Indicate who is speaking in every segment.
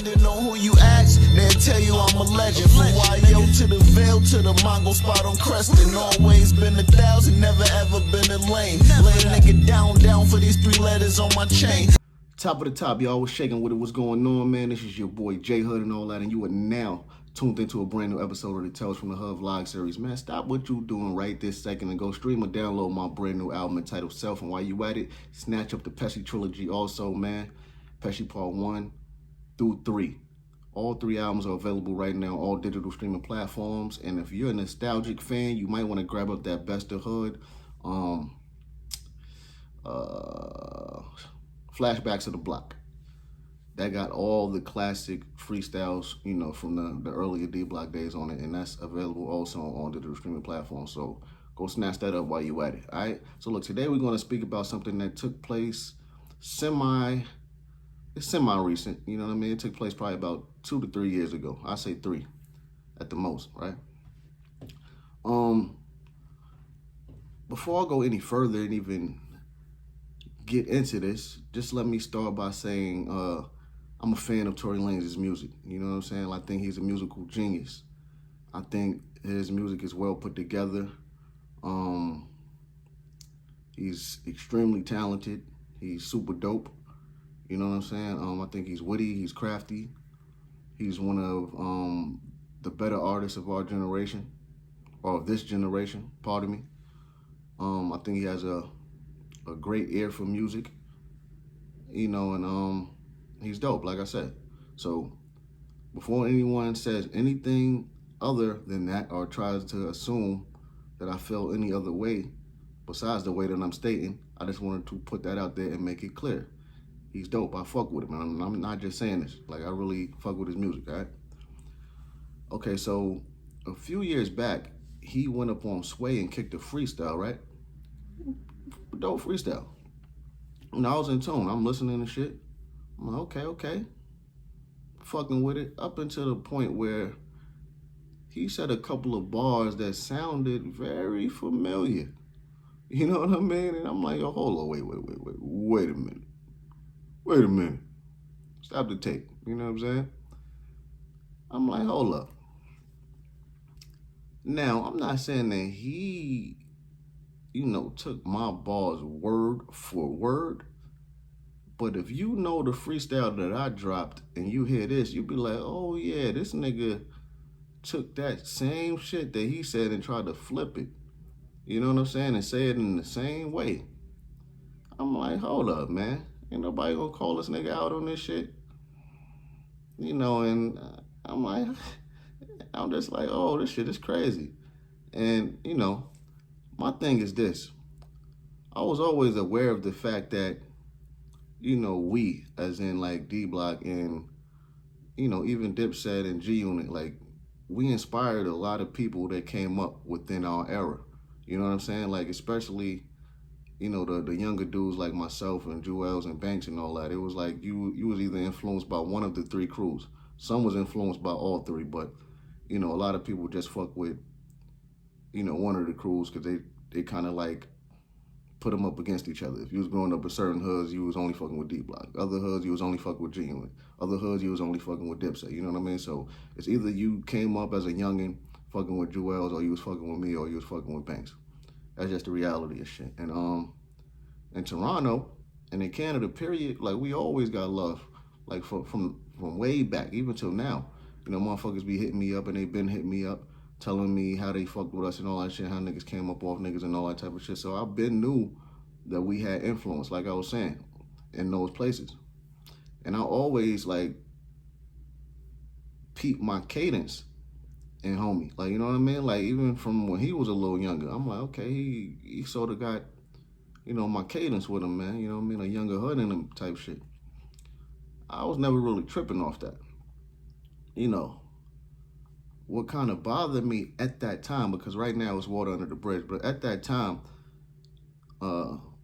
Speaker 1: Depending on who you ask, they'll tell you I'm a legend. From YO to the Veil to the Mongo spot on Creston. Always been 1,000, never ever been a lame. Lay a nigga down for these 3 letters on my chain.
Speaker 2: Top of the top, y'all was shaking with it. What's going on, man? This is your boy J Hood and all that, and you are now tuned into a brand new episode of the Tales from the Hood vlog series. Man, stop what you doing right this second and go stream or download my brand new album entitled Self. And while you at it, snatch up the Pesci trilogy also, man. Pesci Part 1 through 3. All 3 albums are available right now, all digital streaming platforms. And if you're a nostalgic fan, you might want to grab up that Best of Hood. Flashbacks of the Block. That got all the classic freestyles, you know, from the earlier D-Block days on it, and that's available also on digital streaming platforms. So go snatch that up while you at it. All right. So look, today we're going to speak about something that took place it's semi-recent. You know what I mean? It took place probably about 2 to 3 years ago. I say 3 at the most, right? Before I go any further and even get into this, just let me start by saying I'm a fan of Tory Lanez's music. You know what I'm saying? I think he's a musical genius. I think his music is well put together. He's extremely talented. He's super dope. You know what I'm saying? I think he's witty, he's crafty. He's one of the better artists of our generation, or of this generation, pardon me. I think he has a great ear for music, you know, and he's dope, like I said. So before anyone says anything other than that or tries to assume that I feel any other way besides the way that I'm stating, I just wanted to put that out there and make it clear. He's dope. I fuck with him, and I'm not just saying this. Like, I really fuck with his music, all right? Okay, so a few years back, he went up on Sway and kicked a freestyle, right? Dope freestyle. And I was in tune. I'm listening to shit. I'm like, okay. Fucking with it up until the point where he said a couple of bars that sounded very familiar. You know what I mean? And I'm like, yo, hold on, wait a minute. Wait a minute. Stop the tape. You know what I'm saying? I'm like, hold up. Now, I'm not saying that he, you know, took my bars word for word. But if you know the freestyle that I dropped and you hear this, you be like, oh yeah, this nigga took that same shit that he said and tried to flip it. You know what I'm saying? And say it in the same way. I'm like, hold up, man. Ain't nobody gonna call this nigga out on this shit. You know, and I'm just like, oh, this shit is crazy. And, you know, my thing is this. I was always aware of the fact that, you know, we, as in like D-Block and, you know, even Dipset and G-Unit, like, we inspired a lot of people that came up within our era. You know what I'm saying? Like, especially, you know, the younger dudes like myself and Jewels and Banks and all that. It was like you was either influenced by one of the 3 crews. Some was influenced by all 3, but, you know, a lot of people just fuck with, you know, one of the crews because they kind of like put them up against each other. If you was growing up in certain hoods, you was only fucking with D-Block. Other hoods, you was only fucking with G-Unit. Other hoods, you was only fucking with Dipset. You know what I mean? So it's either you came up as a youngin' fucking with Jewels, or you was fucking with me, or you was fucking with Banks. That's just the reality of shit. And in Toronto and in Canada, period, like, we always got love, like from way back, even till now. You know, motherfuckers be hitting me up, and they been hitting me up, telling me how they fucked with us and all that shit, how niggas came up off niggas and all that type of shit. So I've been knew that we had influence, like I was saying, in those places. And I always, like, peep my cadence in homie. Like, you know what I mean? Like, even from when he was a little younger, I'm like, okay, he sort of got, you know, my cadence with him, man. You know what I mean? A younger hood in him type shit. I was never really tripping off that. You know, what kind of bothered me at that time, because right now it's water under the bridge, but at that time,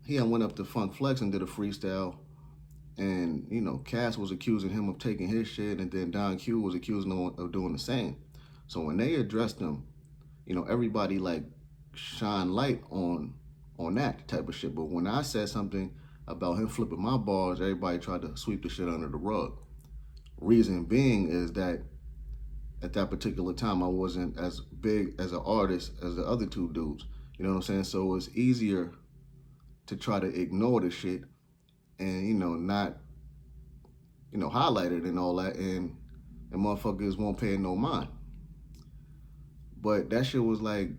Speaker 2: he had went up to Funk Flex and did a freestyle, and, you know, Cass was accusing him of taking his shit, and then Don Q was accusing him of doing the same. So when they addressed him, you know, everybody, like, shine light on that type of shit. But when I said something about him flipping my bars, everybody tried to sweep the shit under the rug. Reason being is that at that particular time, I wasn't as big as an artist as the other two dudes. You know what I'm saying? So it's easier to try to ignore the shit and, not, highlight it and all that. And motherfuckers won't pay no mind. But that shit was like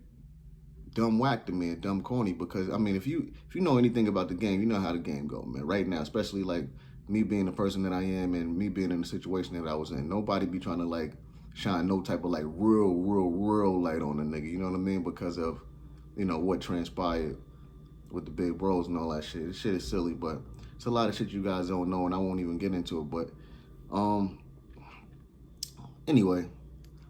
Speaker 2: dumb whack to me and dumb corny because, I mean, if you know anything about the game, you know how the game go, man. Right now, especially like me being the person that I am and me being in the situation that I was in, nobody be trying to like shine no type of like real light on a nigga, you know what I mean? Because of, what transpired with the big bros and all that shit. This shit is silly, but it's a lot of shit you guys don't know and I won't even get into it. But anyway,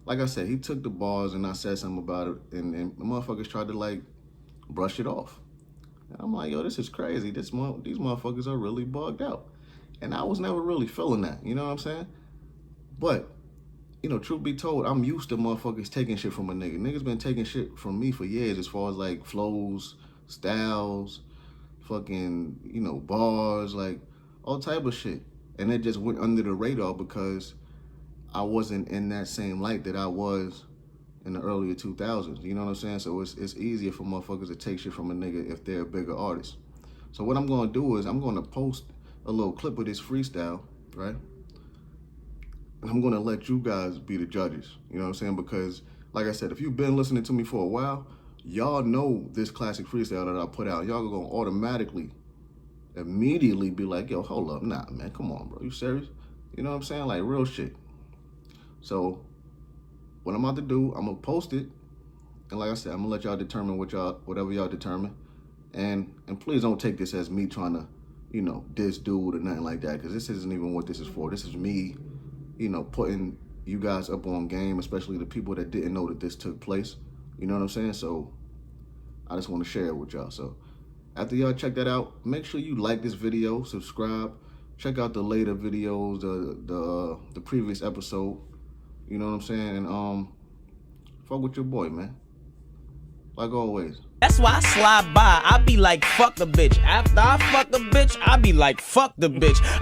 Speaker 2: like I said, he took the bars and I said something about it and the motherfuckers tried to like brush it off. And I'm like, yo, this is crazy. These motherfuckers are really bugged out. And I was never really feeling that, you know what I'm saying? But, truth be told, I'm used to motherfuckers taking shit from a nigga. Niggas been taking shit from me for years as far as like flows, styles, fucking, bars, like all type of shit. And it just went under the radar because I wasn't in that same light that I was in the earlier 2000s. You know what I'm saying? So it's easier for motherfuckers to take shit from a nigga if they're a bigger artist. So what I'm going to do is I'm going to post a little clip of this freestyle, right? And I'm going to let you guys be the judges. You know what I'm saying? Because, like I said, if you've been listening to me for a while, y'all know this classic freestyle that I put out. Y'all are going to automatically, immediately be like, yo, hold up. Nah, man, come on, bro. You serious? You know what I'm saying? Like, real shit. So what I'm about to do, I'm going to post it. And like I said, I'm going to let y'all determine whatever y'all determine. And please don't take this as me trying to, diss dude or nothing like that. Because this isn't even what this is for. This is me, putting you guys up on game, especially the people that didn't know that this took place. You know what I'm saying? So I just want to share it with y'all. So after y'all check that out, make sure you like this video, subscribe, check out the later videos, the previous episode. You know what I'm saying? And fuck with your boy, man. Like always.
Speaker 3: That's why I slide by. I be like, fuck the bitch. After I fuck the bitch, I be like, fuck the bitch.